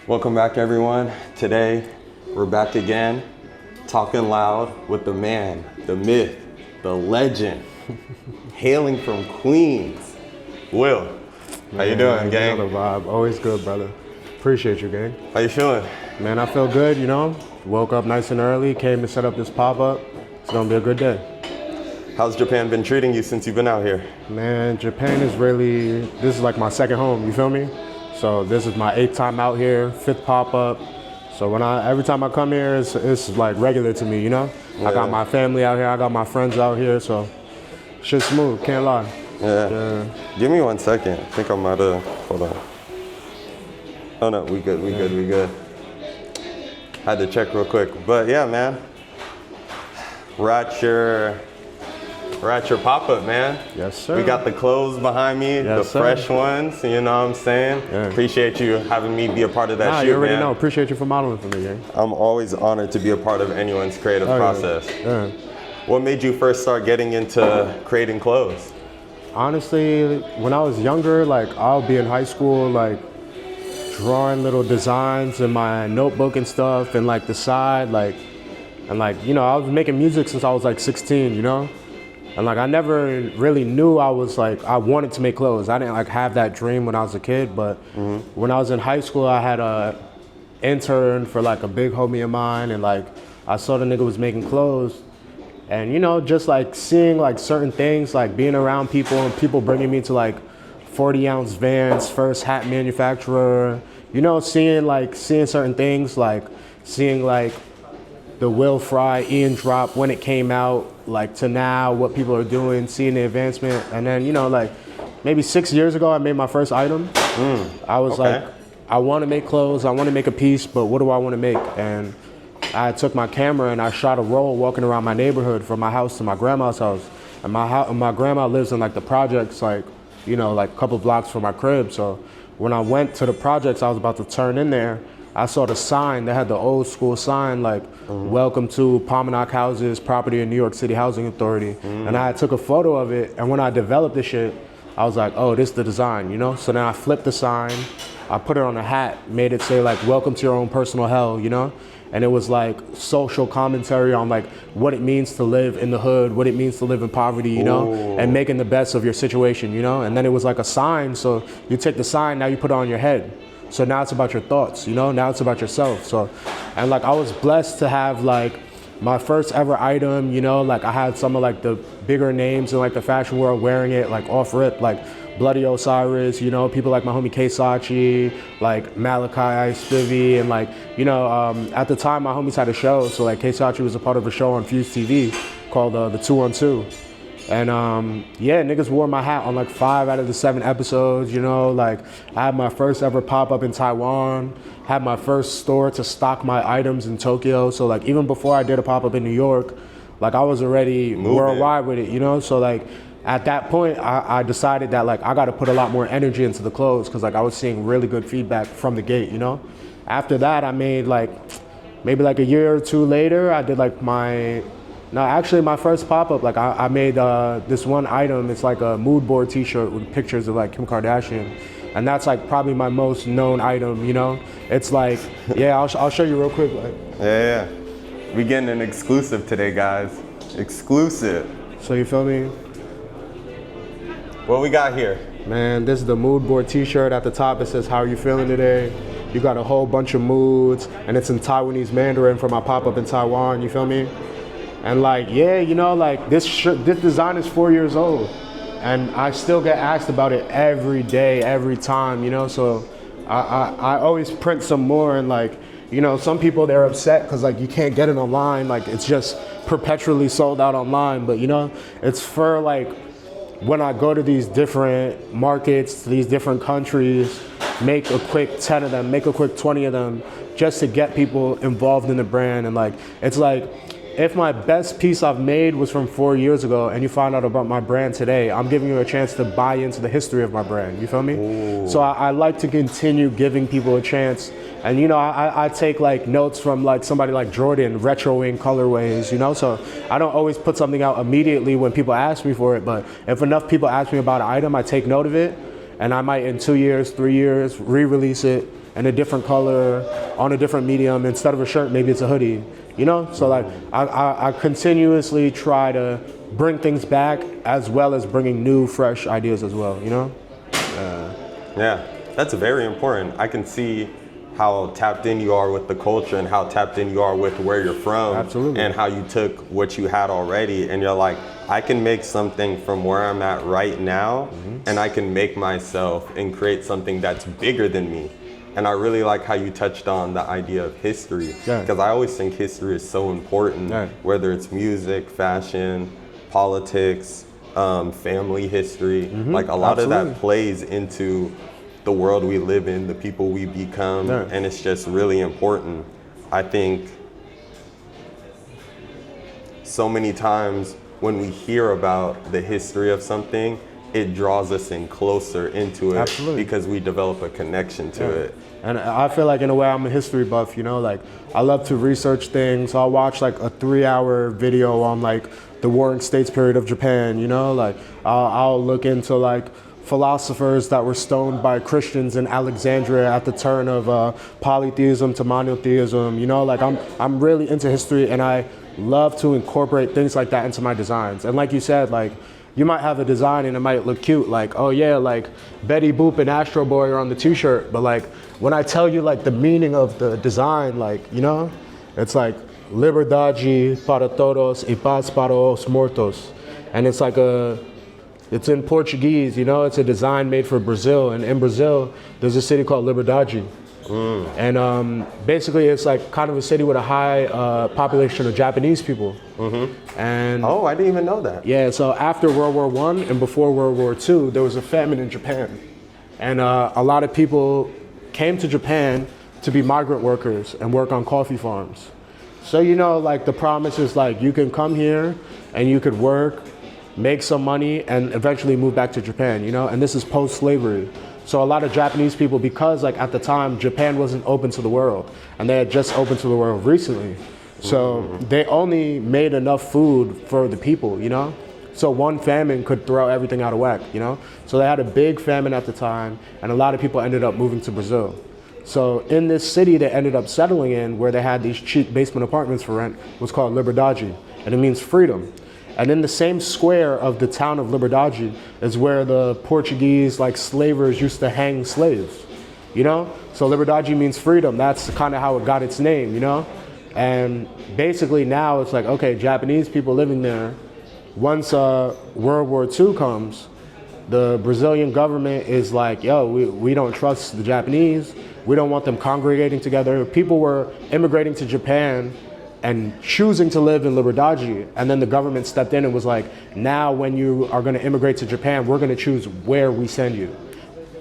Welcome back, everyone. Today, we're back again, talking loud with the man, the myth, the legend, hailing from Queens, Will. How you doing, gang? You know the vibe. Always good, brother. Appreciate you, gang. How you feeling? Man, I feel good, you know. Woke up nice and early, came to set up this pop-up. It's gonna be a good day. How's Japan been treating you since you've been out here? Man, Japan is really, this is like my second home, you feel me? So this is my 8th time out here, 5th pop-up. So every time I come here, it's like regular to me, you know? Yeah. I got my family out here, I got my friends out here, so shit's smooth, can't lie. Yeah. Give me 1 second. I think I might have, hold on. Oh no, we good. Had to check real quick. But yeah, man. We're at your pop-up, man. Yes, sir. We got the clothes behind me, yes, the sir. fresh ones, you know what I'm saying? Yeah. Appreciate you having me be a part of that shoot, you already man. know. Appreciate you for modeling for me, gang. I'm always honored to be a part of anyone's creative process. Yeah. What made you first start getting into creating clothes? Honestly, when I was younger, like I'll be in high school, like drawing little designs in my notebook and stuff, and like the side, you know, I was making music since I was like 16, you know? And like I never really knew I wanted to make clothes. I didn't like have that dream when I was a kid, but when I was in high school, I had a intern for like a big homie of mine, and like I saw the nigga was making clothes, and you know, just like seeing like certain things, like being around people and people bringing me to like 40-ounce Vans, first hat manufacturer, you know, seeing certain things, like seeing like the Will Fry Ian drop when it came out, like to now what people are doing, seeing the advancement. And then, you know, like maybe 6 years ago, I made my first item. I was like, I want to make clothes, I want to make a piece, but what do I want to make? And I took my camera and I shot a roll walking around my neighborhood from my house to my grandma's house. And my grandma lives in like the projects, like, you know, like a couple blocks from my crib. So when I went to the projects I was about to turn in there, I saw the sign. They had the old school sign, like, welcome to Palmanock Houses, property in New York City Housing Authority. And I took a photo of it, and when I developed this shit, I was like, oh, this is the design, you know? So then I flipped the sign, I put it on a hat, made it say like, welcome to your own personal hell, you know? And it was like social commentary on like what it means to live in the hood, what it means to live in poverty, you know, and making the best of your situation, you know? And then it was like a sign, so you take the sign, now you put it on your head. So now it's about your thoughts, you know, now it's about yourself. So, and like I was blessed to have like my first ever item, you know, like I had some of like the bigger names in like the fashion world wearing it like off rip, like Bloody Osiris, you know, people like my homie K-Sachi, like Malachi Spivey, and like, you know, at the time my homies had a show, so like K-Sachi was a part of a show on Fuse TV called the 212. And yeah, niggas wore my hat on like 5 out of the 7 episodes, you know, like I had my first ever pop-up in Taiwan, had my first store to stock my items in Tokyo. So like even before I did a pop-up in New York, like I was already worldwide with it, you know? So like at that point, I decided that like I gotta put a lot more energy into the clothes, because like I was seeing really good feedback from the gate, you know? After that, I made like, maybe like a year or 2 later, I did like my first pop-up, like I made this one item. It's like a mood board t-shirt with pictures of like Kim Kardashian. And that's like probably my most known item, you know? It's like, yeah, I'll show you real quick. Like. Yeah. We getting an exclusive today, guys. Exclusive. So you feel me? What we got here? Man, this is the mood board t-shirt. At the top it says, how are you feeling today? You got a whole bunch of moods, and it's in Taiwanese Mandarin for my pop-up in Taiwan, you feel me? And like, yeah, you know, like this design is 4 years old, and I still get asked about it every day, every time, you know? So I always print some more, and like, you know, some people, they're upset because like you can't get it online, like it's just perpetually sold out online. But you know, it's for like when I go to these different markets, to these different countries, make a quick 10 of them, make a quick 20 of them, just to get people involved in the brand. And like, it's like, if my best piece I've made was from 4 years ago and you find out about my brand today, I'm giving you a chance to buy into the history of my brand, you feel me? Ooh. So I like to continue giving people a chance. And you know, I take like notes from like somebody like Jordan, retroing colorways, you know? So I don't always put something out immediately when people ask me for it, but if enough people ask me about an item, I take note of it, and I might in 2 years, 3 years, re-release it, and a different color on a different medium. Instead of a shirt, maybe it's a hoodie, you know? So like I continuously try to bring things back as well as bringing new, fresh ideas as well, you know? Yeah, that's very important. I can see how tapped in you are with the culture and how tapped in you are with where you're from. Absolutely. And how you took what you had already and you're like, I can make something from where I'm at right now, and I can make myself and create something that's bigger than me. And I really like how you touched on the idea of history, because I always think history is so important, whether it's music, fashion, politics, family history, like a lot of that plays into the world we live in, the people we become, and it's just really important. I think so many times when we hear about the history of something, it draws us in closer into it because we develop a connection to it. And I feel like in a way I'm a history buff, you know, like I love to research things. I'll watch like a 3-hour video on like the Warring States period of Japan, you know, like I'll look into like philosophers that were stoned by Christians in Alexandria at the turn of polytheism to monotheism, you know, like I'm really into history and I love to incorporate things like that into my designs. And like you said, like you might have a design and it might look cute, like, oh yeah, like Betty Boop and Astro Boy are on the t-shirt, but like when I tell you like the meaning of the design, like, you know, it's like liberdade para todos y paz para os mortos. And it's like it's in Portuguese, you know, it's a design made for Brazil. And in Brazil, there's a city called Liberdade. And basically it's like kind of a city with a high population of Japanese people. And oh, I didn't even know that. Yeah, so after World War I and before World War II, there was a famine in Japan. And a lot of people came to Japan to be migrant workers and work on coffee farms. So, you know, like the promise is like you can come here and you could work, make some money, and eventually move back to Japan, you know? And this is post-slavery. So a lot of Japanese people, because like at the time, Japan wasn't open to the world, and they had just opened to the world recently. So they only made enough food for the people, you know? So one famine could throw everything out of whack, you know? So they had a big famine at the time, and a lot of people ended up moving to Brazil. So in this city they ended up settling in, where they had these cheap basement apartments for rent, was called Liberdade, and it means freedom. And in the same square of the town of Liberdade is where the Portuguese like slavers used to hang slaves, you know? So Liberdade means freedom. That's kind of how it got its name, you know? And basically now it's like, okay, Japanese people living there, once World War II comes, the Brazilian government is like, yo, we don't trust the Japanese. We don't want them congregating together. People were immigrating to Japan and choosing to live in Liberdade, and then the government stepped in and was like, now when you are gonna immigrate to Japan, we're gonna choose where we send you.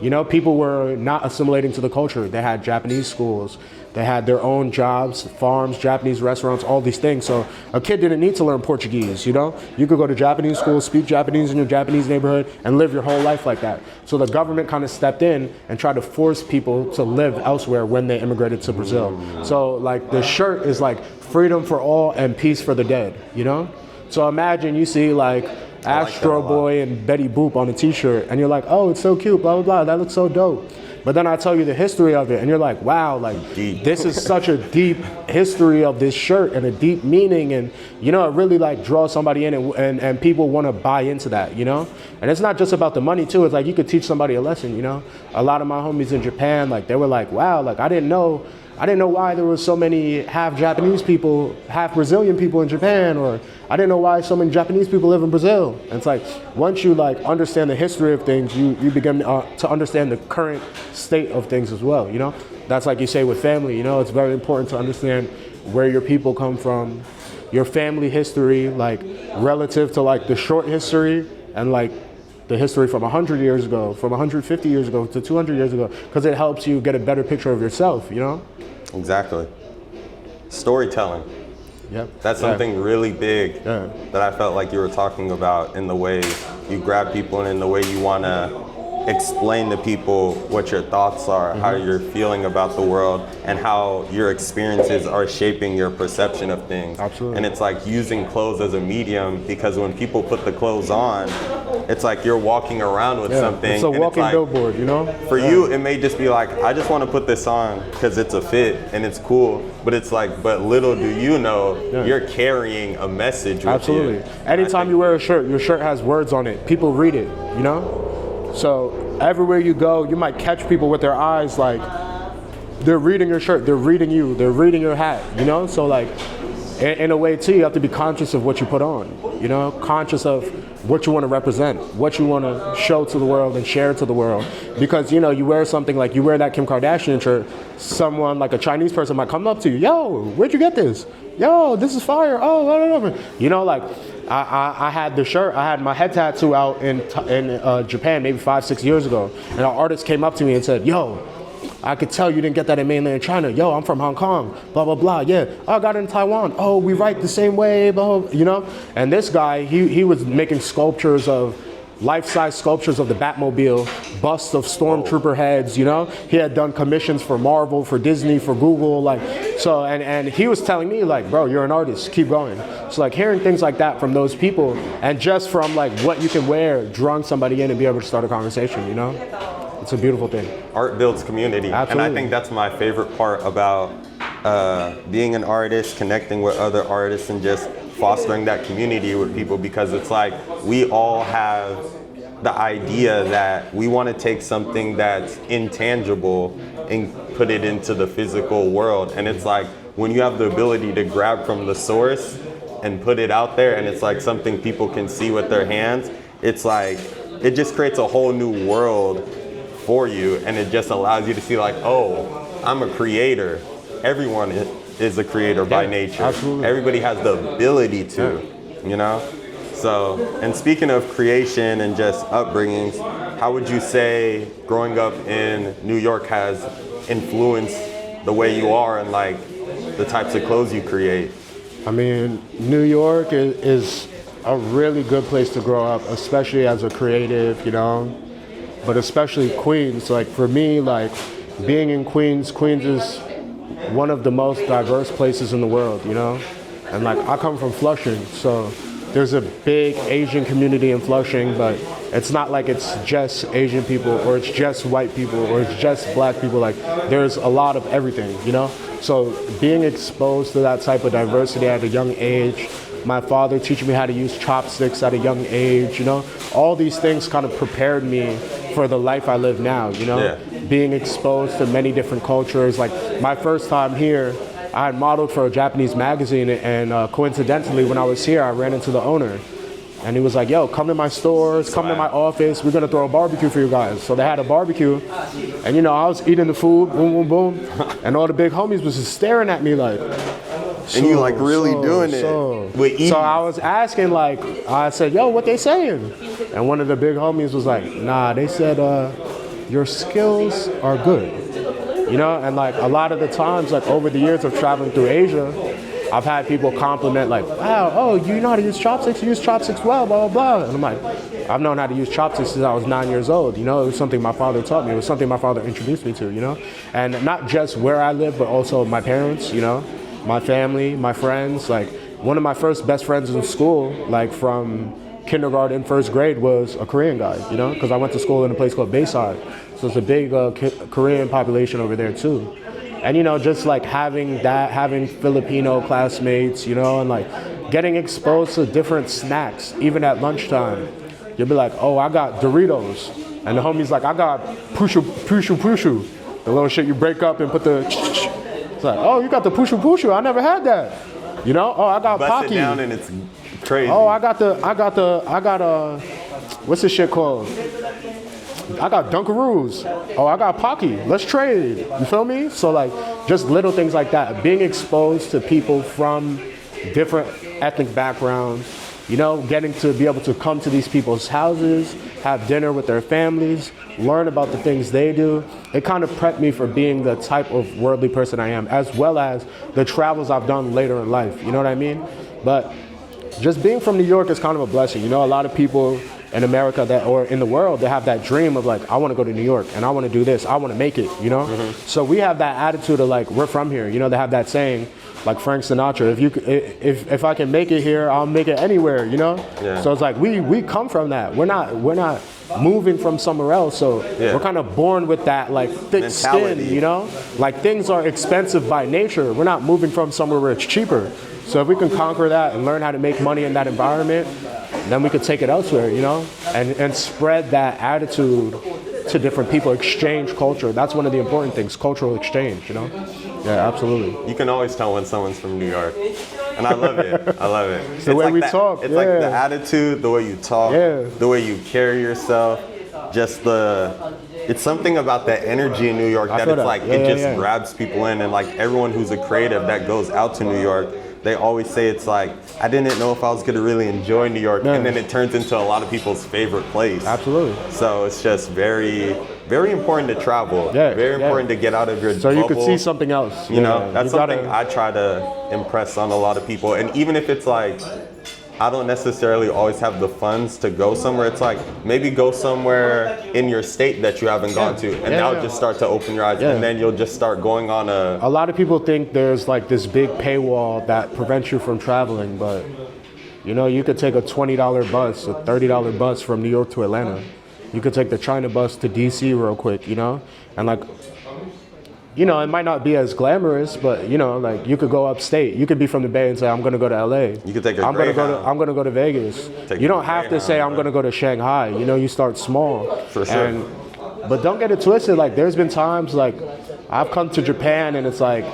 You know, people were not assimilating to the culture. They had Japanese schools, they had their own jobs, farms, Japanese restaurants, all these things. So a kid didn't need to learn Portuguese, you know? You could go to Japanese school, speak Japanese in your Japanese neighborhood, and live your whole life like that. So the government kind of stepped in and tried to force people to live elsewhere when they immigrated to Brazil. So like the shirt is like freedom for all and peace for the dead, you know? So imagine you see like Astro Boy and Betty Boop on a t-shirt and you're like, oh, it's so cute, blah, blah, blah, that looks so dope. But then I tell you the history of it and you're like, wow, like this is such a deep history of this shirt and a deep meaning, and you know, it really like draws somebody in, and people want to buy into that, you know? And it's not just about the money too, it's like you could teach somebody a lesson, you know? A lot of my homies in Japan, like they were like, wow, like I didn't know why there were so many half Japanese people, half Brazilian people in Japan, or I didn't know why so many Japanese people live in Brazil. And it's like, once you like understand the history of things, you begin to understand the current state of things as well, you know? That's like you say with family, you know, it's very important to understand where your people come from, your family history, like relative to like the short history and like the history from 100 years ago, from 150 years ago to 200 years ago, because it helps you get a better picture of yourself, you know? Exactly. Storytelling. Yep. That's something really big that I felt like you were talking about in the way you grab people and in the way you want to explain to people what your thoughts are, how you're feeling about the world, and how your experiences are shaping your perception of things. Absolutely. And it's like using clothes as a medium, because when people put the clothes on, it's like you're walking around with something. It's a walking billboard, you know? For you, it may just be like, I just want to put this on because it's a fit and it's cool. But it's like, but little do you know, you're carrying a message with Absolutely. you. Anytime you wear a shirt, your shirt has words on it. People read it, you know? So everywhere you go, you might catch people with their eyes like, they're reading your shirt, they're reading you, they're reading your hat, you know? So like, in a way too, you have to be conscious of what you put on, you know? Conscious of what you want to represent, what you want to show to the world and share to the world. Because, you know, you wear something like, you wear that Kim Kardashian shirt, someone like a Chinese person might come up to you, yo, where'd you get this? Yo, this is fire. Oh, whatever. You know, like, I had the shirt, I had my head tattoo out in Japan maybe 5-6 years ago. And an artist came up to me and said, yo, I could tell you didn't get that in mainland China. Yo, I'm from Hong Kong, blah, blah, blah. Yeah, oh, I got it in Taiwan. Oh, we write the same way, blah, blah, you know? And this guy, he was making sculptures of, life-size sculptures of the Batmobile, busts of stormtrooper heads, you know? He had done commissions for Marvel, for Disney, for Google, like, so, and he was telling me, like, bro, you're an artist, keep going. So, like, hearing things like that from those people, and just from, like, what you can wear, drawing somebody in and be able to start a conversation, you know? It's a beautiful thing. Art builds community. Absolutely. And I think that's my favorite part about being an artist, connecting with other artists, and just fostering that community with people, because it's like we all have the idea that we want to take something that's intangible and put it into the physical world. And it's like when you have the ability to grab from the source and put it out there, and it's like something people can see with their hands, it's like it just creates a whole new world for you, and it just allows you to see like, oh, I'm a creator. Everyone is a creator by nature. Absolutely. Everybody has the ability to, you know? So, and speaking of creation and just upbringings, how would you say growing up in New York has influenced the way you are and like the types of clothes you create? I mean, New York is a really good place to grow up, especially as a creative, you know? But especially Queens. Like for me, like being in Queens is one of the most diverse places in the world, you know? And like I come from Flushing, so there's a big Asian community in Flushing, but it's not like it's just Asian people or it's just white people or it's just black people. Like there's a lot of everything, you know? So being exposed to that type of diversity at a young age, my father teaching me how to use chopsticks at a young age, you know? All these things kind of prepared me for the life I live now, you know? Yeah. Being exposed to many different cultures. Like my first time here, I had modeled for a Japanese magazine, and coincidentally when I was here, I ran into the owner. And he was like, yo, come to my stores, come to my office, we're gonna throw a barbecue for you guys. So they had a barbecue, and you know, I was eating the food, boom, boom, boom, and all the big homies was just staring at me like, and you like really doing it with ease. So I was asking, like, I said, yo, what they saying? And one of the big homies was like, nah, they said, your skills are good. You know, and like a lot of the times, like over the years of traveling through Asia, I've had people compliment like, wow, oh, you know how to use chopsticks? You use chopsticks well, blah, blah, blah. And I'm like, I've known how to use chopsticks since I was 9 years old. You know, it was something my father taught me. It was something my father introduced me to, you know? And not just where I live, but also my parents, you know, my family, my friends. Like one of my first best friends in school, like from kindergarten, first grade, was a Korean guy, you know? Because I went to school in a place called Bayside. So it's a big Korean population over there too. And you know, just like having Filipino classmates, you know, and like getting exposed to different snacks, even at lunchtime. You'll be like, oh, I got Doritos. And the homie's like, I got pushu. The little shit you break up and put the it's like, oh, you got the pushu. I never had that. You know? Oh, I got Bust Pocky. it down and it's crazy. Oh, I got what's this shit called? I got Dunkaroos. Oh, I got Pocky. Let's trade. You feel me? So like just little things like that. Being exposed to people from different ethnic backgrounds, you know, getting to be able to come to these people's houses, have dinner with their families, learn about the things they do. It kind of prepped me for being the type of worldly person I am, as well as the travels I've done later in life. You know what I mean? But just being from New York is kind of a blessing. You know, a lot of people in America that, or in the world, they have that dream of like, I want to go to New York and I want to do this, I want to make it, you know? So we have that attitude of like, we're from here, you know, they have that saying, like Frank Sinatra, if I can make it here, I'll make it anywhere, you know? Yeah. So it's like, we come from that. We're not moving from somewhere else, so we're kind of born with that like thick mentality. skin, you know? Like things are expensive by nature. We're not moving from somewhere where it's cheaper. So if we can conquer that and learn how to make money in that environment, then we could take it elsewhere, you know? And spread that attitude to different people, exchange culture. That's one of the important things, cultural exchange, you know? Yeah, absolutely. You can always tell when someone's from New York. And I love it. I love it. It's the way we talk. It's like the attitude, the way you talk, the way you carry yourself, it's something about that energy in New York that it's like, it just grabs people in. And like everyone who's a creative that goes out to New York, they always say it's like, I didn't know if I was gonna really enjoy New York, and then it turns into a lot of people's favorite place. Absolutely. So it's just very, very important to travel. Very important to get out of your so bubble. You could see something else. You know, that's something I try to impress on a lot of people. And even if it's like, I don't necessarily always have the funds to go somewhere. It's like, maybe go somewhere in your state that you haven't gone to, and that'll just start to open your eyes, and then you'll just start going on a lot of people think there's like this big paywall that prevents you from traveling, but you know, you could take a $20 bus, a $30 bus from New York to Atlanta. You could take the China bus to DC real quick, you know? And like, you know, it might not be as glamorous, but you know, like you could go upstate. You could be from the Bay and say, I'm gonna go to LA. You could take I'm gonna go to Vegas. You don't have to say I'm gonna go to Shanghai. You know, you start small. For sure. But don't get it twisted. Like there's been times like I've come to Japan and it's like,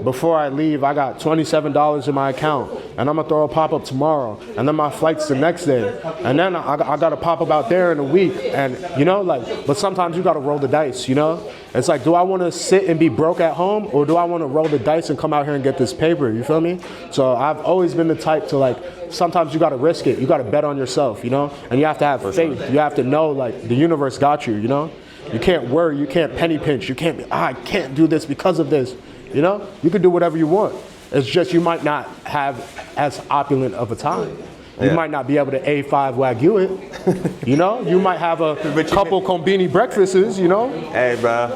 before I leave, I got $27 in my account, and I'm gonna throw a pop-up tomorrow, and then my flight's the next day, and then I got a pop-up out there in a week, and you know, like, but sometimes you gotta roll the dice, you know? It's like, do I wanna sit and be broke at home, or do I wanna roll the dice and come out here and get this paper, you feel me? So I've always been the type to like, sometimes you gotta risk it, you gotta bet on yourself, you know? And you have to have faith, you have to know like the universe got you, you know? You can't worry, you can't penny pinch, you can't be, I can't do this because of this. You know, you can do whatever you want. It's just you might not have as opulent of a time. You might not be able to A5 Wagyu it. You know, you might have a couple Combini breakfasts, you know. Hey, bro,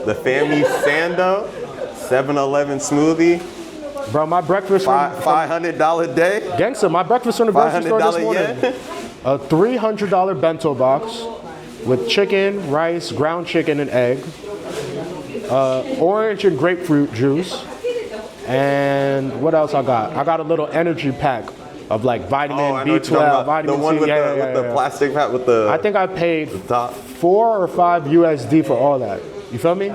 the family Sando, 7-Eleven smoothie. Bro, my breakfast $500 day. Gangsta, my breakfast from the grocery store this morning. A $300 bento box with chicken, rice, ground chicken, and egg. Orange and grapefruit juice, and what else I got? I got a little energy pack of like vitamin B12, vitamin the one C. with the plastic pack with the. I think I paid $4 or $5 USD for all that. You feel me?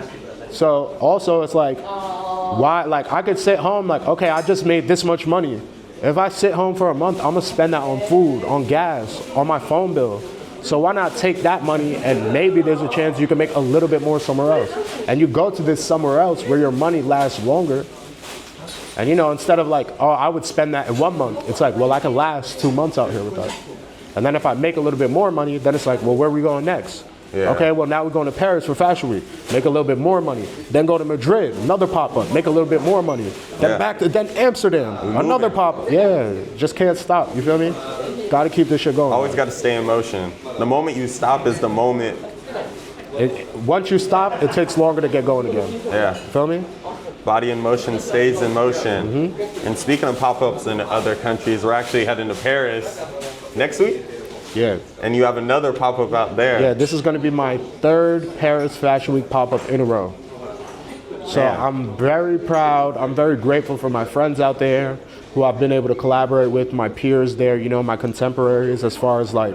So also it's like, why? Like I could sit home like, okay, I just made this much money. If I sit home for a month, I'm gonna spend that on food, on gas, on my phone bill. So why not take that money and maybe there's a chance you can make a little bit more somewhere else. And you go to this somewhere else where your money lasts longer. And you know, instead of like, oh, I would spend that in 1 month, it's like, well, I can last 2 months out here with that. And then if I make a little bit more money, then it's like, well, where are we going next? Yeah. Okay, well, now we're going to Paris for Fashion Week, make a little bit more money. Then go to Madrid, another pop-up, make a little bit more money. Then back to Amsterdam, another pop-up. Yeah, just can't stop, you feel me? Got to keep this shit going. Always got to stay in motion. The moment you stop is the moment. Once you stop, it takes longer to get going again. Yeah. Feel me? Body in motion stays in motion. And speaking of pop-ups in other countries, we're actually heading to Paris next week. Yeah. And you have another pop-up out there. Yeah, this is going to be my 3rd Paris Fashion Week pop-up in a row. So I'm very proud. I'm very grateful for my friends out there who I've been able to collaborate with, my peers there, you know, my contemporaries, as far as like,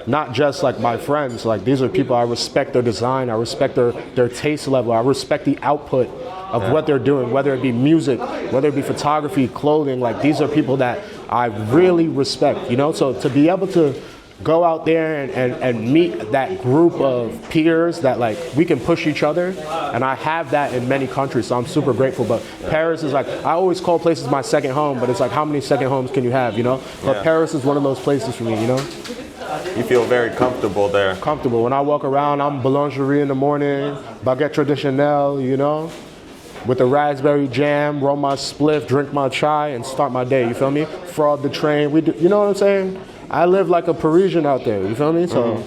not just like my friends, like these are people I respect their design, I respect their taste level, I respect the output of what they're doing, whether it be music, whether it be photography, clothing, like these are people that I really respect, you know, so to be able to go out there and meet that group of peers that like we can push each other, and I have that in many countries, so I'm super grateful. But Paris is like, I always call places my second home, but it's like, how many second homes can you have, you know? But Paris is one of those places for me, you know? You feel very comfortable there. Comfortable. When I walk around, I'm boulangerie in the morning, baguette traditionnelle, you know? With the raspberry jam, roll my spliff, drink my chai, and start my day, you feel me? Fraud the train, we do, you know what I'm saying? I live like a Parisian out there, you feel me? So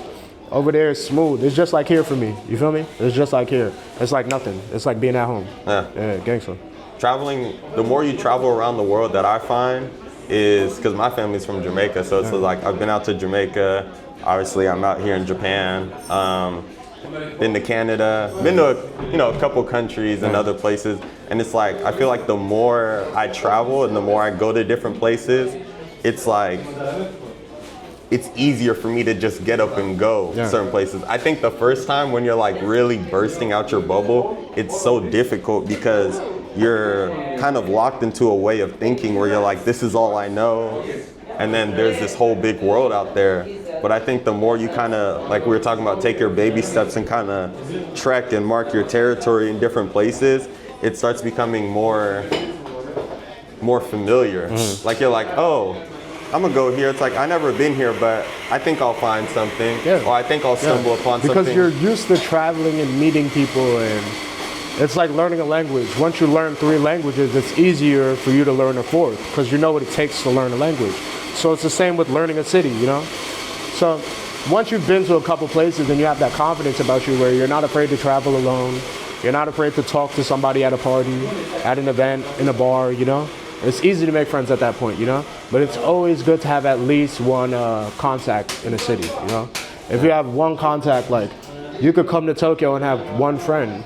over there it's smooth. It's just like here for me, you feel me? It's just like here. It's like nothing. It's like being at home. Yeah, gangster. Traveling, the more you travel around the world, that I find is, because my family's from Jamaica, so it's like I've been out to Jamaica. Obviously, I'm out here in Japan. Been to Canada. Been to a couple countries and other places. And it's like I feel like the more I travel and the more I go to different places, it's like it's easier for me to just get up and go certain places. I think the first time when you're like really bursting out your bubble, it's so difficult because you're kind of locked into a way of thinking where you're like, this is all I know. And then there's this whole big world out there. But I think the more you kind of, like we were talking about, take your baby steps and kind of trek and mark your territory in different places, it starts becoming more familiar. Like you're like, oh, I'm gonna go here. It's like, I never been here, but I think I'll find something. Or I think I'll stumble upon something. Because you're used to traveling and meeting people, and it's like learning a language. Once you learn 3 languages, it's easier for you to learn a 4th because you know what it takes to learn a language. So it's the same with learning a city, you know? So once you've been to a couple places and you have that confidence about you where you're not afraid to travel alone, you're not afraid to talk to somebody at a party, at an event, in a bar, you know? It's easy to make friends at that point, you know? But it's always good to have at least one contact in a city, you know? If you have one contact, like, you could come to Tokyo and have one friend,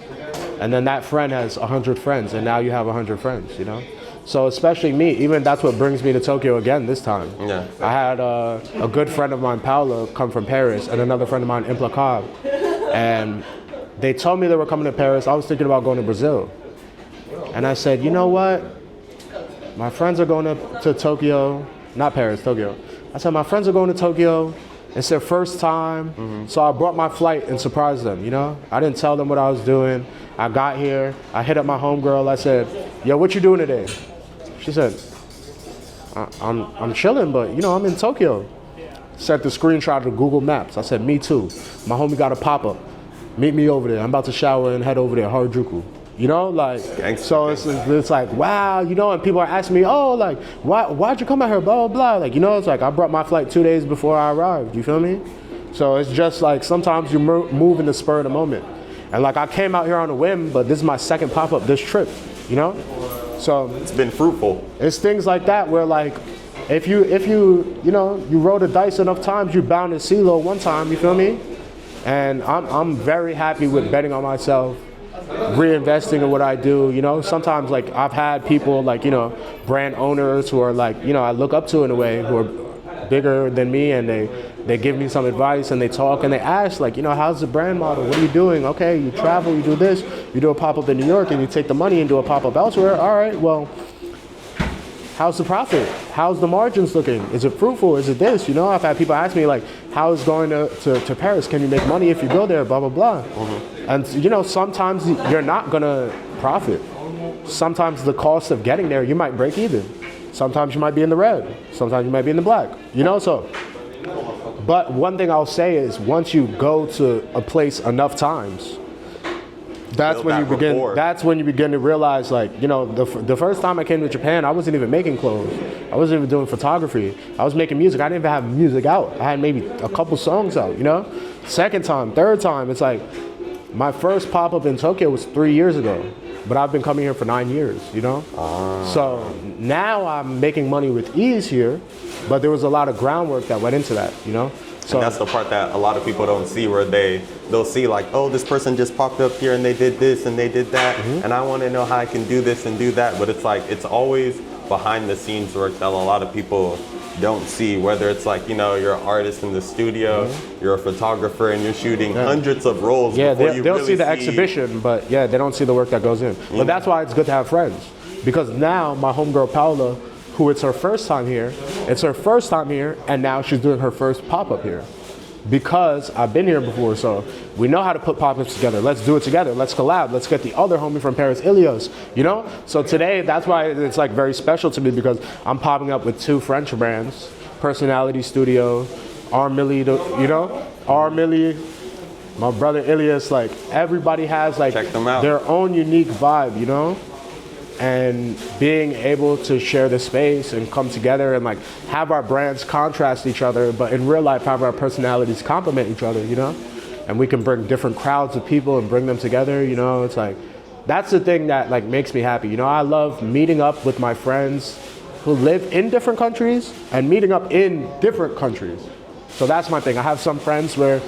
and then that friend has 100 friends, and now you have 100 friends, you know? So especially me, even that's what brings me to Tokyo again this time. Yeah. I had a good friend of mine, Paolo, come from Paris, and another friend of mine, Implacable. And they told me they were coming to Paris. I was thinking about going to Brazil. And I said, you know what? My friends are going to Tokyo, not Paris, Tokyo. I said, my friends are going to Tokyo. It's their first time. So I brought my flight and surprised them, you know? I didn't tell them what I was doing. I got here, I hit up my homegirl. I said, yo, what you doing today? She said, I'm chilling, but you know, I'm in Tokyo. Sent the screenshot of Google Maps. I said, me too. My homie got a pop-up. Meet me over there. I'm about to shower and head over there, Harajuku. You know, like, so it's like, wow, you know, and people are asking me, oh, like, why'd you come out here, blah, blah, blah. Like, you know, it's like, I brought my flight 2 days before I arrived, you feel me? So it's just like, sometimes you move in the spur of the moment. And like, I came out here on a whim, but this is my second pop-up this trip, you know? So it's been fruitful. It's things like that where like, if you know, you roll the dice enough times, you're bound to see low one time, you feel me? And I'm very happy with betting on myself, reinvesting in what I do, you know. Sometimes like I've had people like, you know, brand owners who are like, you know, I look up to in a way, who are bigger than me, and they give me some advice and they talk and they ask like, you know, how's the brand model? What are you doing? Okay, you travel, you do this, you do a pop-up in New York and you take the money and do a pop-up elsewhere. All right, well, how's the profit? How's the margins looking? Is it fruitful? Is it this? You know, I've had people ask me like, how is going to Paris? Can you make money if you go there? Blah, blah, blah. And you know, sometimes you're not gonna profit. Sometimes the cost of getting there, you might break even. Sometimes you might be in the red. Sometimes you might be in the black. You know, so. But one thing I'll say is once you go to a place enough times, that's when you begin to realize, like, you know, the first time I came to Japan, I wasn't even making clothes. I wasn't even doing photography. I was making music. I didn't even have music out. I had maybe a couple songs out, you know? Second time, third time, it's like my first pop-up in Tokyo was 3 years ago, but I've been coming here for 9 years, you know? So now I'm making money with ease here, but there was a lot of groundwork that went into that, you know? So, and that's the part that a lot of people don't see, where they'll see like, oh, this person just popped up here and they did this and they did that, and I want to know how I can do this and do that. But it's like, it's always behind the scenes work that a lot of people don't see, whether it's like, you know, you're an artist in the studio, you're a photographer and you're shooting hundreds of rolls. Yeah, before they'll really see the exhibition, but yeah, they don't see the work that goes in. But that's why it's good to have friends, because now my homegirl Paula, who it's her first time here, and now she's doing her first pop-up here. Because I've been here before, so we know how to put pop-ups together. Let's do it together. Let's collab. Let's get the other homie from Paris, Ilios, you know? So today, that's why it's like very special to me, because I'm popping up with 2 French brands, Personality Studio, R-Milli, you know? R-Milli, my brother Ilias, like everybody has like check them out. Their own unique vibe, you know? and being able to share the space and come together and like have our brands contrast each other, but in real life have our personalities complement each other, you know? And we can bring different crowds of people and bring them together, you know? It's like, that's the thing that like makes me happy. You know, I love meeting up with my friends who live in different countries and meeting up in different countries. So that's my thing. I have some friends where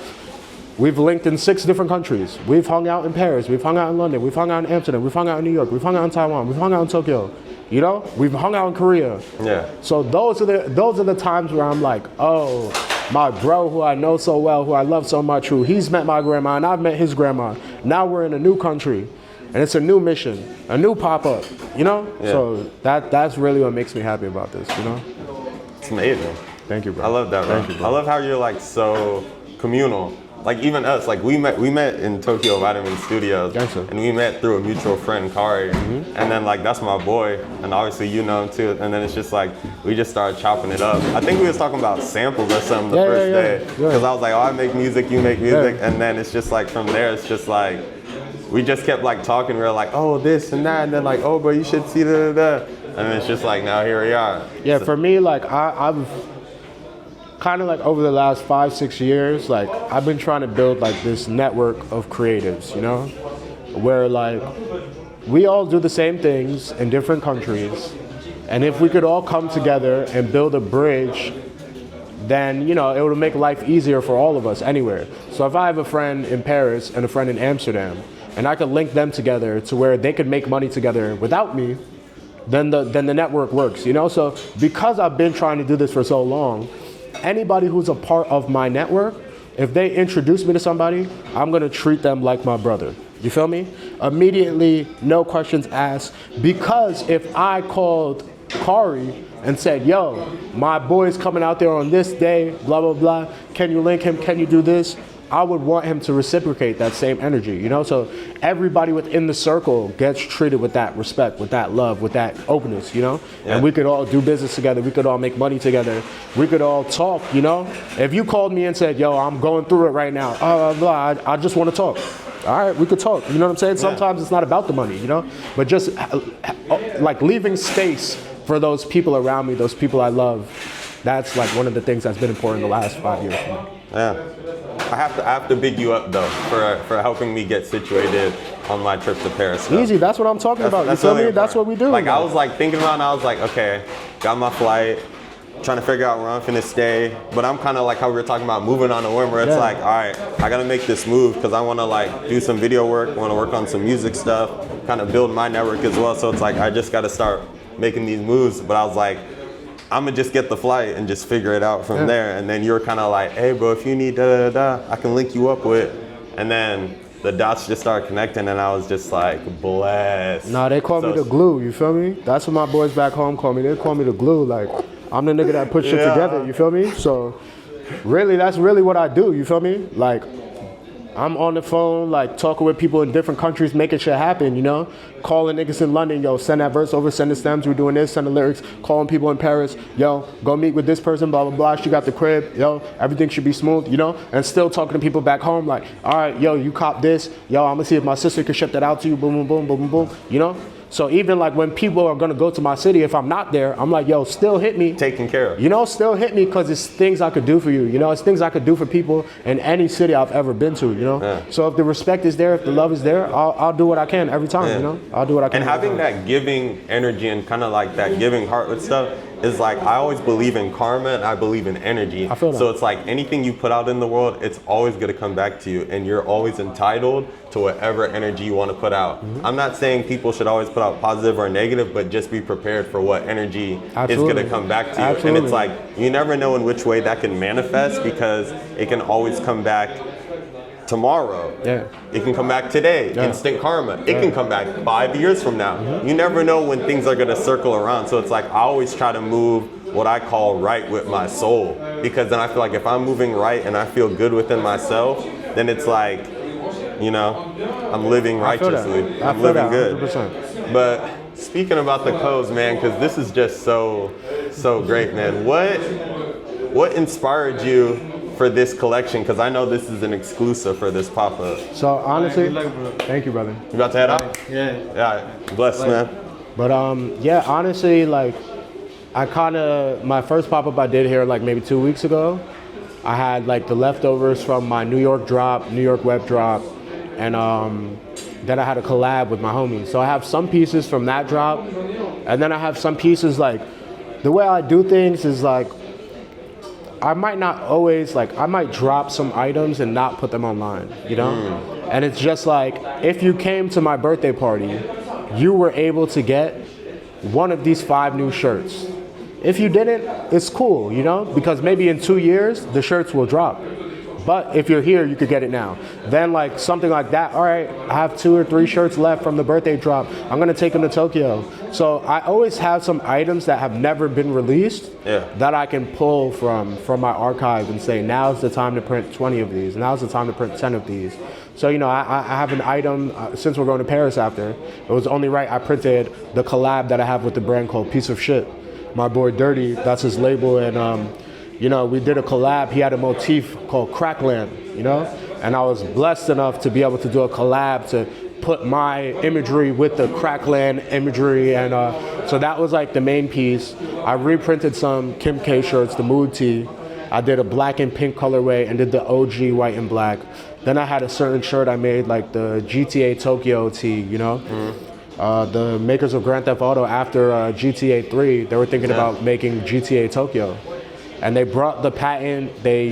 we've linked in 6 different countries. We've hung out in Paris, we've hung out in London, we've hung out in Amsterdam, we've hung out in New York, we've hung out in Taiwan, we've hung out in Tokyo. You know, we've hung out in Korea. Yeah. So those are the times where I'm like, oh, my bro who I know so well, who I love so much, who he's met my grandma and I've met his grandma. Now we're in a new country and it's a new mission, a new pop-up, you know? Yeah. So that's really what makes me happy about this, you know? It's amazing. Thank you, bro. I love that, bro. Thank you, bro. I love how you're like so communal. Like even us, like we met in Tokyo Vitamin Studios, Gotcha. And we met through a mutual friend, Kari, and then like that's my boy, and obviously you know him too. And then it's just like we just started chopping it up. I think we was talking about samples or something the first day, because I was like, oh, I make music, you make music, and then it's just like from there, it's just like we just kept like talking. We were like, oh, this and that, and then like, oh, but you should see da. And it's just like now here we are. Yeah, so, for me, like I've kind of like over the last 5-6 years, like I've been trying to build like this network of creatives, you know, where like we all do the same things in different countries, and if we could all come together and build a bridge, then, you know, it would make life easier for all of us anywhere. So if I have a friend in Paris and a friend in Amsterdam, and I could link them together to where they could make money together without me, then the network works, you know? So because I've been trying to do this for so long, anybody who's a part of my network, if they introduce me to somebody, I'm gonna treat them like my brother. You feel me? Immediately, no questions asked. Because if I called Kari and said, yo, my boy's coming out there on this day, blah, blah, blah, can you link him, can you do this? I would want him to reciprocate that same energy, you know? So everybody within the circle gets treated with that respect, with that love, with that openness, you know? Yeah. And we could all do business together. We could all make money together. We could all talk, you know? If you called me and said, yo, I'm going through it right now, I just want to talk. All right, we could talk, you know what I'm saying? Sometimes it's not about the money, you know? But just like leaving space for those people around me, those people I love, that's like one of the things that's been important the last 5 years for me. Yeah. I have to big you up though for helping me get situated on my trip to Paris. Though. Easy, that's what I'm talking about. You feel me? That's what we do. Like I was like thinking about it, and I was like, okay, got my flight, trying to figure out where I'm finna stay. But I'm kind of like how we were talking about moving on a whim, where it's like, all right, I gotta make this move because I want to like do some video work, want to work on some music stuff, kind of build my network as well. So it's like I just got to start making these moves. But I was like, I'm gonna just get the flight and just figure it out from there. And then you're kind of like, hey bro, if you need I can link you up with. And then the dots just started connecting and I was just like blessed. Nah, they call me the glue, you feel me? That's what my boys back home call me. They call me the glue. Like, I'm the nigga that put shit together, you feel me? So really, that's really what I do, you feel me? Like, I'm on the phone, like talking with people in different countries, making shit happen, you know? Calling niggas in London, yo, send that verse over, send the stems, we're doing this, send the lyrics. Calling people in Paris, yo, go meet with this person, blah, blah, blah, she got the crib, yo, everything should be smooth, you know? And still talking to people back home, like, all right, yo, you cop this, yo, I'm gonna see if my sister can ship that out to you, boom, boom, boom, boom, boom, boom, you know? So even like when people are gonna go to my city, if I'm not there, I'm like, yo, still hit me. Taken care of. You know, still hit me because it's things I could do for you. You know, it's things I could do for people in any city I've ever been to, you know? Yeah. So if the respect is there, if the love is there, I'll do what I can every time, you know? I'll do what I can. And having that giving energy and kind of like that giving heart with stuff is like, I always believe in karma and I believe in energy. I feel that. So it's like anything you put out in the world, it's always gonna come back to you and you're always entitled to whatever energy you want to put out. Mm-hmm. I'm not saying people should always put out positive or negative, but just be prepared for what energy is going to come back to you. And it's like, you never know in which way that can manifest because it can always come back tomorrow. Yeah. It can come back today, instant karma. It can come back 5 years from now. Mm-hmm. You never know when things are going to circle around. So it's like, I always try to move what I call right with my soul, because then I feel like if I'm moving right and I feel good within myself, then it's like, you know, I'm living righteously. I'm living good. 100%. But speaking about the codes, man, because this is just so great, man. What inspired you for this collection? Because I know this is an exclusive for this pop-up. So honestly, thank you, brother. You about to head out? Yeah. Yeah, bless, man. But yeah, honestly, like my first pop-up I did here like maybe 2 weeks ago. I had like the leftovers from my New York web drop, and then I had a collab with my homies. So I have some pieces from that drop, and then I have some pieces like, the way I do things is like, I might not always, like, I might drop some items and not put them online, you know? And it's just like, if you came to my birthday party, you were able to get one of these 5 new shirts. If you didn't, it's cool, you know? Because maybe in 2 years, the shirts will drop. But if you're here, you could get it now. Then like something like that, all right, I have 2 or 3 shirts left from the birthday drop. I'm gonna take them to Tokyo. So I always have some items that have never been released that I can pull from my archive and say, now's the time to print 20 of these. Now's the time to print 10 of these. So, you know, I have an item, since we're going to Paris after, it was only right I printed the collab that I have with the brand called Piece of Shit. My boy Dirty, that's his label, and you know, we did a collab. He had a motif called Crackland, you know? And I was blessed enough to be able to do a collab to put my imagery with the Crackland imagery. And so that was like the main piece. I reprinted some Kim K shirts, the Mood Tee. I did a black and pink colorway and did the OG white and black. Then I had a certain shirt I made, like the GTA Tokyo tee, you know? The makers of Grand Theft Auto, after GTA 3, they were thinking about making GTA Tokyo. And they brought the patent, they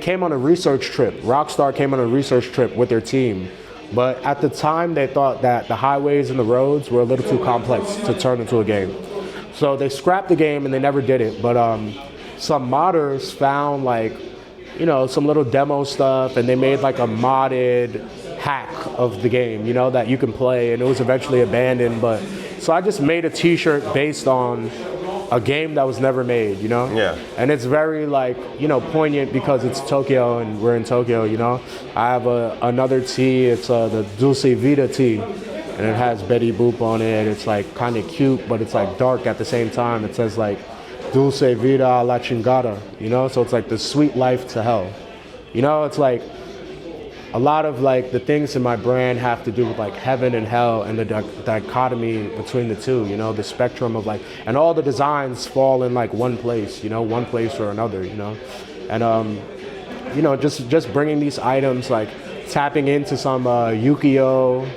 came on a research trip. Rockstar came on a research trip with their team. But at the time, they thought that the highways and the roads were a little too complex to turn into a game. So they scrapped the game and they never did it. But some modders found like, you know, some little demo stuff, and they made like a modded hack of the game, you know, that you can play, and it was eventually abandoned. But so I just made a t-shirt based on a game that was never made, you know? Yeah. And it's very like, you know, poignant because it's Tokyo and we're in Tokyo, you know? I have another tee, it's the Dulce Vida tee, and it has Betty Boop on it. It's like kind of cute, but it's like dark at the same time. It says like Dulce Vida a la chingada, you know? So it's like the sweet life to hell. You know, it's like a lot of like the things in my brand have to do with like heaven and hell and the dichotomy between the two, you know, the spectrum of like, and all the designs fall in like one place, you know, one place or another, you know. And, you know, just bringing these items, like tapping into some Yukio,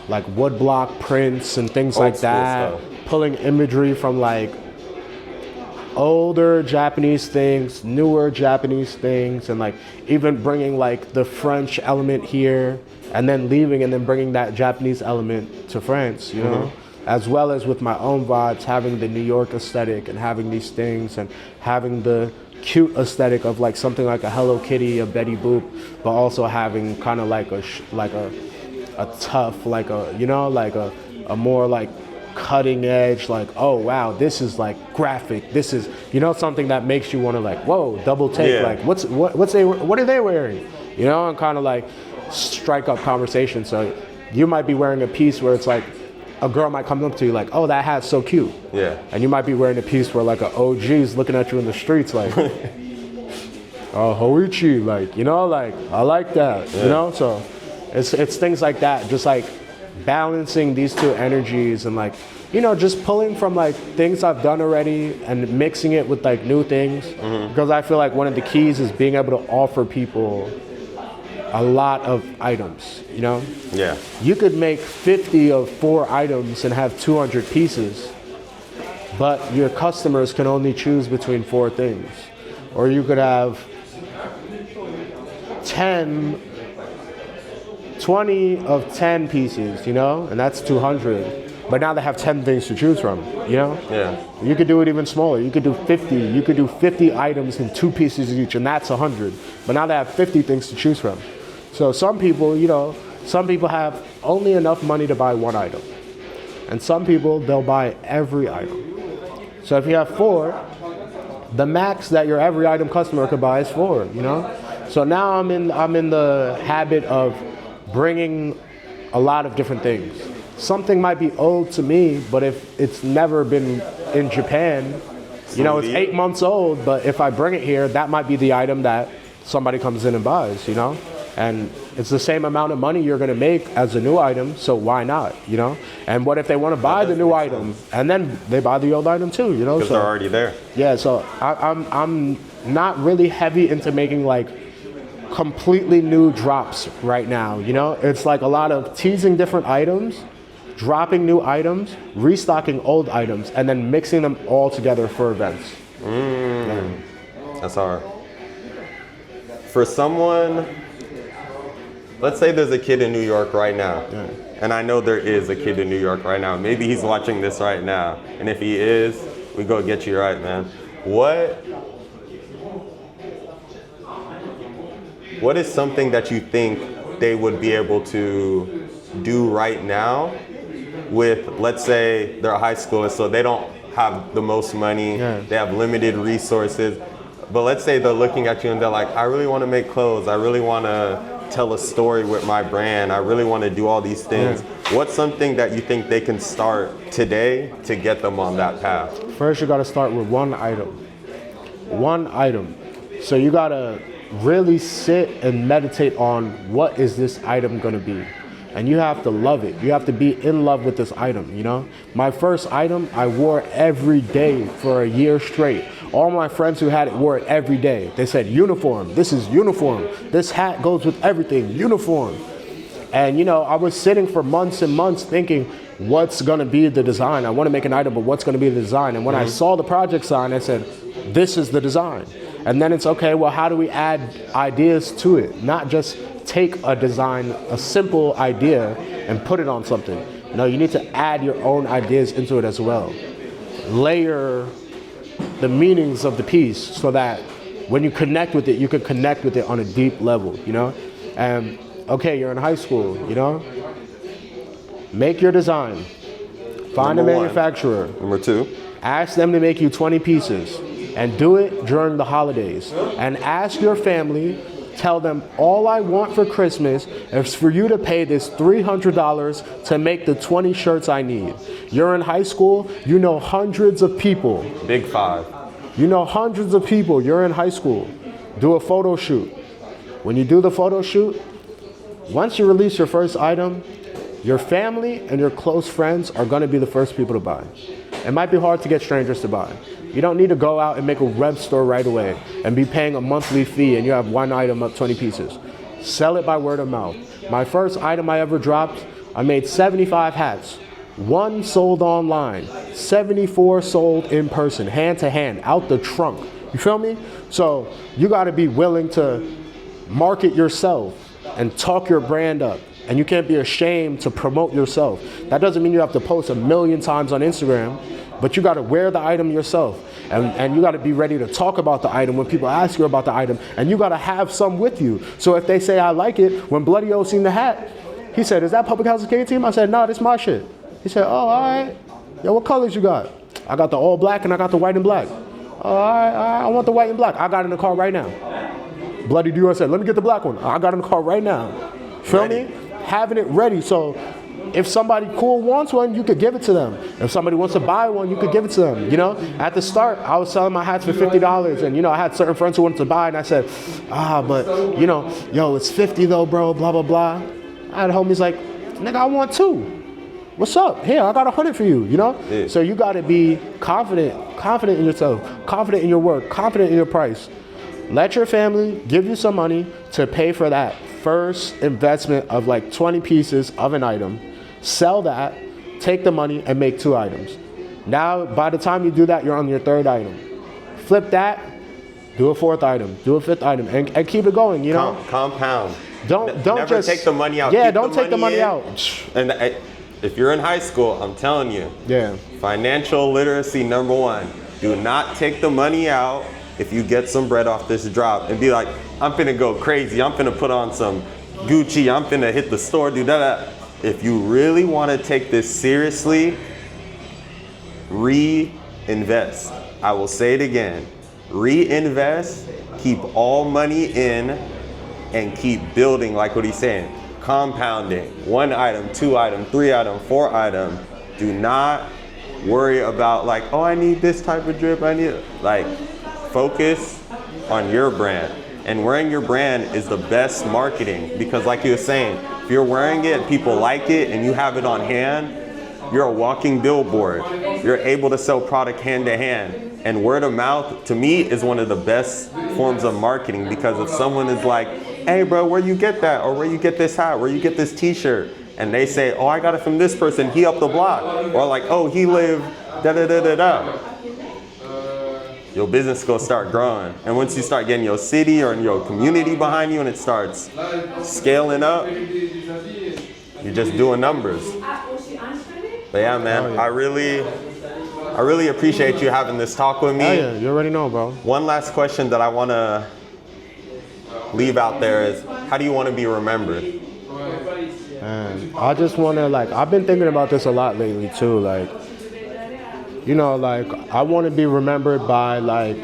like woodblock prints and things like that, pulling imagery from like older Japanese things, newer Japanese things, and like even bringing like the French element here and then leaving and then bringing that Japanese element to France, you know, as well as with my own vibes, having the New York aesthetic and having these things and having the cute aesthetic of like something like a Hello Kitty, a Betty Boop, but also having kind of like a tough, like a, you know, like a more like cutting edge, like, oh wow, this is like graphic, this is, you know, something that makes you want to like, whoa, double take, like what are they wearing, you know, and kind of like strike up conversation. So you might be wearing a piece where it's like a girl might come up to you like, oh, that hat's so cute, and you might be wearing a piece where like an OG's looking at you in the streets like oh, Hoichi, like, you know, like I like that, you know. So it's things like that, just like balancing these two energies and like, you know, just pulling from like things I've done already and mixing it with like new things, because I feel like one of the keys is being able to offer people a lot of items, you know? Yeah. You could make 50 of 4 items and have 200 pieces, but your customers can only choose between 4 things. Or you could have 20 of 10 pieces, you know, and that's 200. But now they have 10 things to choose from, you know? Yeah. You could do it even smaller. You could do 50. You could do 50 items in 2 pieces each, and that's 100. But now they have 50 things to choose from. So some people, you know, some people have only enough money to buy 1 item. And some people, they'll buy every item. So if you have 4, the max that your every item customer could buy is 4, you know? So now I'm in the habit of bringing a lot of different things. Something might be old to me, but if it's never been in Japan, you know, it's 8 months old, but if I bring it here, that might be the item that somebody comes in and buys, you know? And It's the same amount of money you're gonna make as a new item, so why not, you know? And what if they wanna buy the new item and then they buy the old item too, you know? Because they're already there. Yeah, so I'm not really heavy into making like completely new drops right now, you know? It's like a lot of teasing different items, dropping new items, restocking old items, and then mixing them all together for events. That's hard. For someone, let's say there's a kid in New York right now, and I know there is a kid in New York right now. Maybe he's watching this right now, and if he is, we go get you right, man. What is something that you think they would be able to do right now with, let's say they're a high schooler, so they don't have the most money, they have limited resources, but let's say they're looking at you and they're like, I really want to make clothes, I really want to tell a story with my brand, I really want to do all these things. What's something that you think they can start today to get them on that path? First, you got to start with one item. One item. So you got to really sit and meditate on what is this item going to be. And you have to love it. You have to be in love with this item, you know? My first item, I wore every day for a year straight. All my friends who had it wore it every day. They said, uniform, this is uniform. This hat goes with everything, uniform. And you know, I was sitting for months and months thinking, what's gonna be the design? I wanna make an item, but what's gonna be the design? And when I saw the project sign, I said, this is the design. And then it's okay, well, how do we add ideas to it? Not just take a design, a simple idea, and put it on something. No, you need to add your own ideas into it as well. Layer the meanings of the piece so that when you connect with it, you can connect with it on a deep level, you know? And okay, you're in high school, you know? Make your design. Find a manufacturer. Number two. Ask them to make you 20 pieces and do it during the holidays. And ask your family, tell them, all I want for Christmas is for you to pay this $300 to make the 20 shirts I need. You're in high school, you know hundreds of people. Big five. You know hundreds of people, you're in high school. Do a photo shoot. When you do the photo shoot, once you release your first item, your family and your close friends are gonna be the first people to buy. It might be hard to get strangers to buy. You don't need to go out and make a web store right away and be paying a monthly fee and you have one item up 20 pieces. Sell it by word of mouth. My first item I ever dropped, I made 75 hats. 1 sold online, 74 sold in person, hand to hand, out the trunk. You feel me? So you gotta be willing to market yourself and talk your brand up. And you can't be ashamed to promote yourself. That doesn't mean you have to post 1,000,000 times on Instagram, but you gotta wear the item yourself. And you gotta be ready to talk about the item when people ask you about the item, and you gotta have some with you. So if they say, I like it, when Bloody O seen the hat, he said, is that Public House K team? I said, no, this is my shit. He said, oh, all right. Yo, what colors you got? I got the all black and I got the white and black. Oh, all right, I want the white and black. I got it in the car right now. Bloody Dior said, let me get the black one. I got it in the car right now. Feel me? Having it ready. So if somebody cool wants one, you could give it to them. If somebody wants to buy one, you could give it to them. You know, at the start, I was selling my hats for $50, and you know, I had certain friends who wanted to buy, and I said, but you know, yo, it's 50 though, bro, blah blah blah. I had homies like, nigga, I want 2. What's up? Here, I got 100 for you. You know, yeah. So you got to be confident in yourself, confident in your work, confident in your price. Let your family give you some money to pay for that first investment of like 20 pieces of an item. Sell that, take the money, and make 2 items. Now, by the time you do that, you're on your 3rd item. Flip that, do a 4th item, do a 5th item, and keep it going, you know? Compound. Don't Never just take the money out. Yeah, Keep don't take the money out. And if you're in high school, I'm telling you, financial literacy #1. Do not take the money out if you get some bread off this drop and be like, I'm finna go crazy, I'm finna put on some Gucci, I'm finna hit the store, do that. If you really wanna take this seriously, reinvest. I will say it again, reinvest, keep all money in, and keep building like what he's saying, compounding, 1 item, 2 item, 3 item, 4 item. Do not worry about like, oh, I need this type of drip, I need, like, focus on your brand And wearing your brand is the best marketing because like you were saying, if you're wearing it, people like it, and you have it on hand, you're a walking billboard. You're able to sell product hand to hand. And word of mouth, to me, is one of the best forms of marketing because if someone is like, hey bro, where you get that? Or where you get this hat? Where you get this t-shirt? And they say, oh, I got it from this person, he up the block. Or like, oh, he lived da-da-da-da-da. Your business gonna start growing. And once you start getting your city or your community behind you and it starts scaling up, you're just doing numbers. But yeah, man, I really appreciate you having this talk with me. Oh, yeah, you already know, bro. One last question that I want to leave out there is, how do you want to be remembered? And I just want to, like, I've been thinking about this a lot lately too. Like, you know, like, I want to be remembered by, like,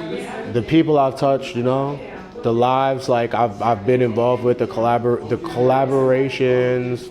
the people I've touched, you know, the lives, like, I've been involved with, the collaborations,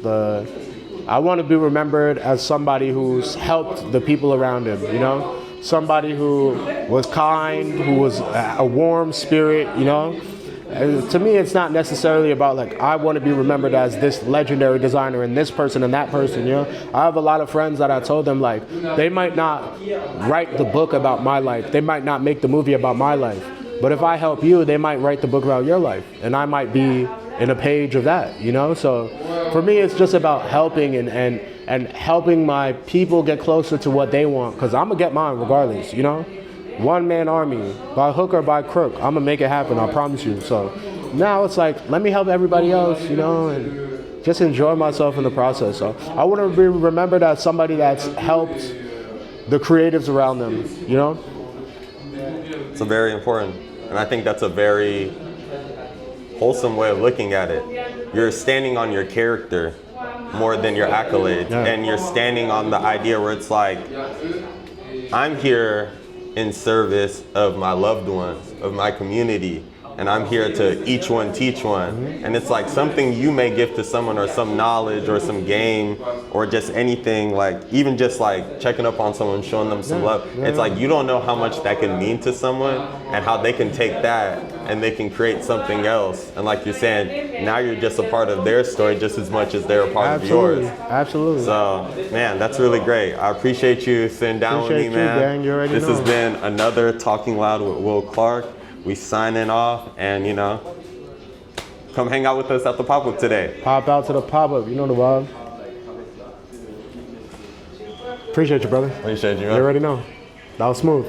I want to be remembered as somebody who's helped the people around him, you know? Somebody who was kind, who was a warm spirit, you know? And to me, it's not necessarily about, like, I want to be remembered as this legendary designer and this person and that person, you know? I have a lot of friends that I told them, like, they might not write the book about my life. They might not make the movie about my life. But if I help you, they might write the book about your life. And I might be in a page of that, you know? So for me, it's just about helping and helping my people get closer to what they want. Because I'm going to get mine regardless, you know? One-man army, by hook or by crook, I'm going to make it happen, I promise you. So now it's like, let me help everybody else, you know, and just enjoy myself in the process. So I want to be remembered as somebody that's helped the creatives around them, you know? It's a very important, and I think that's a very wholesome way of looking at it. You're standing on your character more than your accolades, and you're standing on the idea where it's like, I'm here in service of my loved ones, of my community, and I'm here to each one teach one. And it's like something you may give to someone, or some knowledge or some game or just anything, like even just like checking up on someone, showing them some love. It's like you don't know how much that can mean to someone and how they can take that and they can create something else. And like you're saying, now you're just a part of their story just as much as they're a part of yours. Absolutely. So, man, that's really great. I appreciate you sitting down with me, man. Dan, you already this know. has been another Talking Loud with Will Clark. We signing off, and you know, come hang out with us at the pop-up today. Pop out to the pop-up, you know the vibe. Appreciate you, brother. Appreciate you, man. You already know. That was smooth.